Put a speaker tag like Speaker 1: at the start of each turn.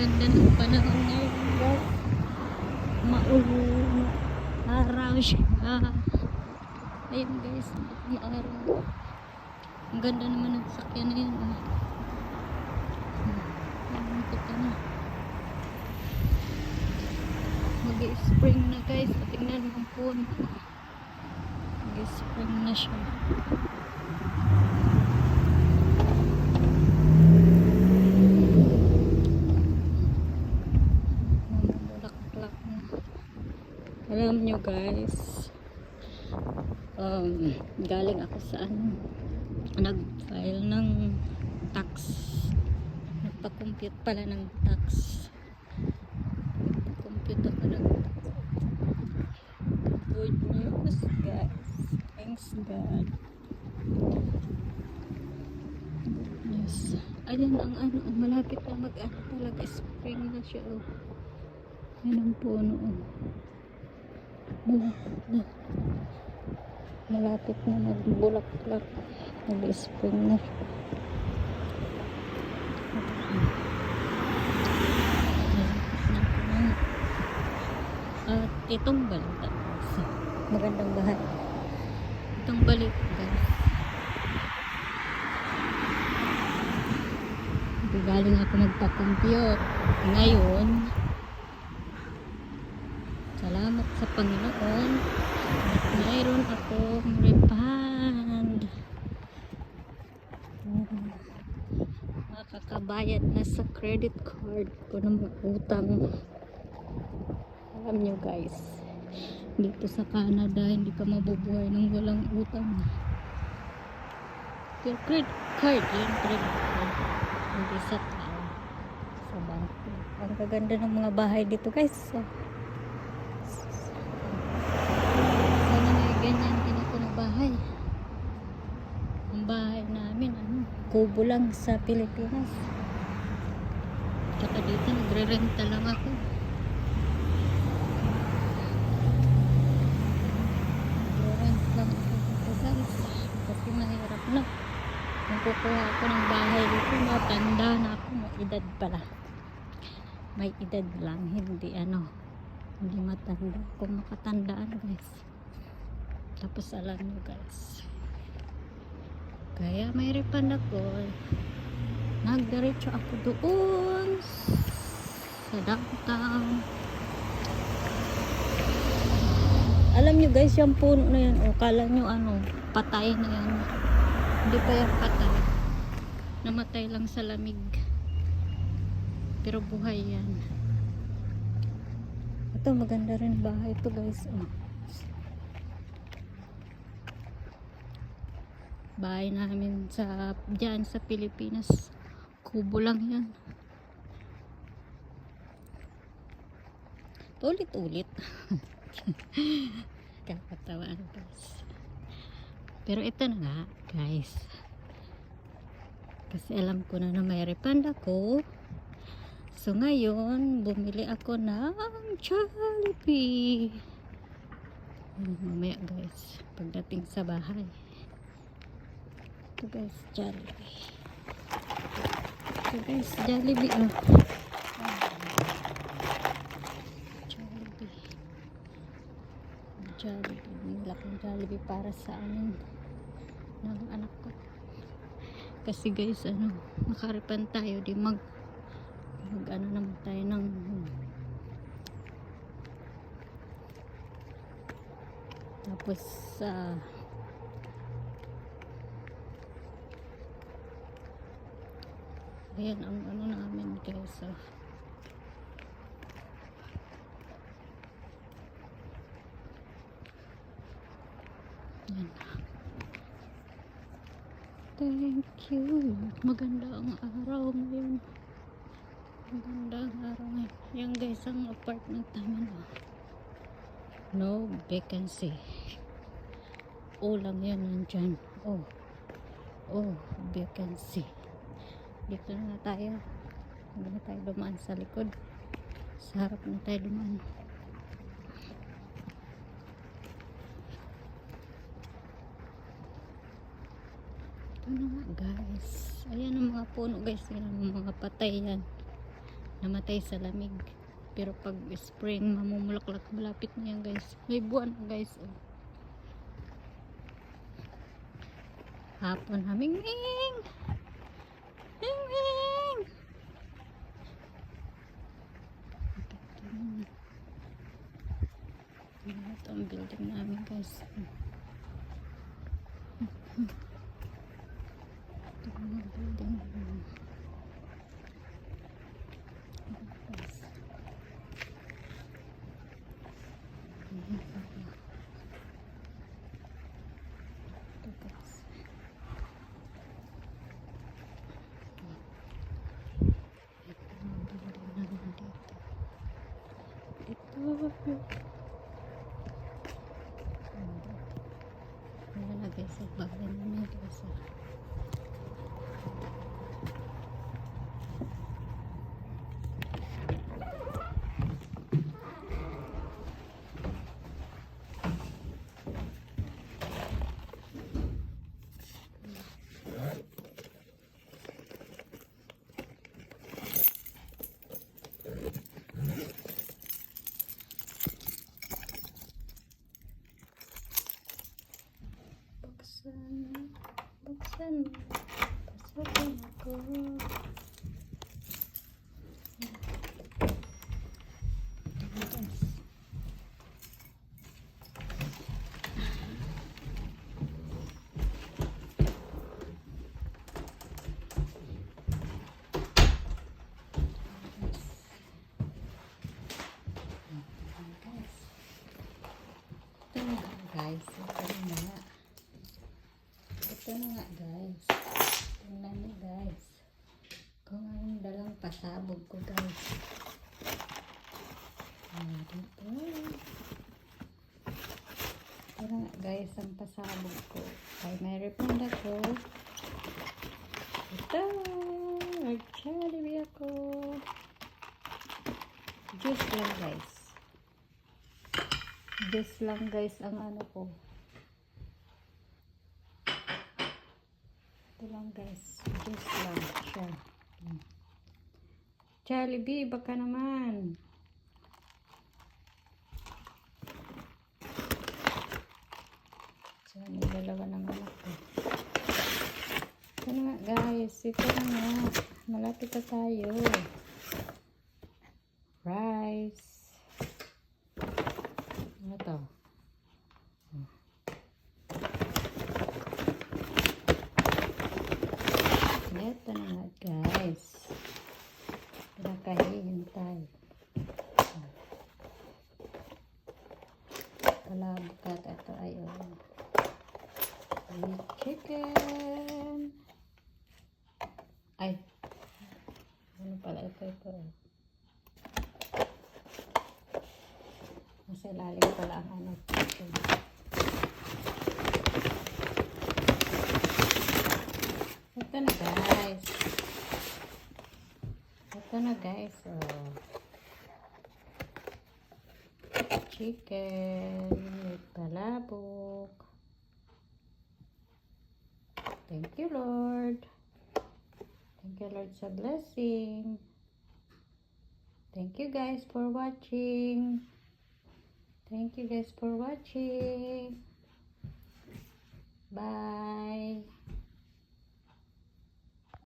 Speaker 1: ganda ng panahon ngayon guys. Maulan, araw siya. Ayun guys, maaraw. Ang ganda naman ng sakyan na yun. Ayun, kita na. Mag-spring na guys. Tingnan mo ang puno. Mag-spring na siya. Mamulaklak na. Alam nyo guys, galing ako sa nag-file ng tax. Nagpa-compute pala ng tax. Nagpa-compute ako ng tax. Good news guys. Thanks God. Yes. Ayan ang malapit na talaga spring na siya. Yan ang puno. Malapit na magbulaklak. Nag-spring na. At itong balita. Magandang bahay. Itong balik guys. Galing ako magpa-compute. Ngayon, salamat sa Panginoon at mayroon akong refund. Makakabayad na sa credit card ko ng mga utang. Alam nyo guys, dito sa Canada hindi ka mabubuhay ng walang utang. Pero credit card yan, credit card. Hindi sa tao, sa bangko. Ang gaganda ng mga bahay dito guys. Sana may ganyan din ako na bahay. Ang bahay namin kubo lang sa Pilipinas. Tsaka dito nagre-renta lang ako. Nagre-rent lang ako dito guys. Kasi mahirap na. Kung kukuha ako ng bahay dito, matanda na ako. May edad pala. May edad lang. Hindi matanda. Kung makatandaan guys. Tapos alam nyo guys. Kaya may refund ako. Nagdiretso ako doon sa downtown. Alam nyo guys, yung puno na yan. Kala nyo patay na yan. Hindi pa yan patay. Namatay lang sa lamig. Pero buhay yan. Ito maganda rin bahay ito guys. Bahay namin dyan sa Pilipinas. Kubo lang yan. Ulit-ulit. Kakatawaan guys. Pero ito na nga guys. Kasi alam ko na may refund ako. So ngayon, bumili ako ng Jollibee. Mamaya guys, pagdating sa bahay. Ito guys, Jollibee. Ito guys, Jollibee. Jollibee. Nila kong Jollibee para sa amin ng anak ko. Kasi guys, makaripan tayo. Di naman tayo ng tapos ayan ang namin guys. Ayan. Thank you. Maganda ang araw ngayon. Maganda ang araw ngayon. Yan guys ang apartment namin. No vacancy. Lang yan nandyan. Vacancy. Dito na tayo. Hindi na tayo dumaan sa likod. Sa harap na tayo dumaan. Ito na nga guys. Ayan ang mga puno guys. Ayan ang mga patay yan. namatay sa lamig. Pero pag spring, mamumulaklak, malapit na yan guys. May buwan na guys. Oh. Hapon, hamingming! Hingming! Ito ang building namin guys. Ito ang building namin. Nalagay sa bahay namin guys. Buksan, pasokin ako. Guys, ito na nga guys. Tingnan niyo guys. Kung anong dalang pasabog ko guys. Dito. Ito na nga guys ang pasabog ko. Kay may refund ako. Ito. Nag-Jollibee ako. Juice lang guys. Juice lang guys ang ano ko. Ito lang guys. Juice lang siya. Jollibee, baka naman. So, may dalawa ng anak ko. Ito na nga guys. Ito na nga. Malapit na tayo. Rice. Ano to? Ito na nga guys. Pinakahihintay. Kalabukat ito ay chicken. Ay. Ano pala ito? Nasa ilalim pala ang ano. Chicken. Ito na guys. Ito na guys. Oh. Chicken with palabok. Thank you Lord. Thank you Lord sa blessing. Thank you guys for watching. Thank you guys for watching. Bye.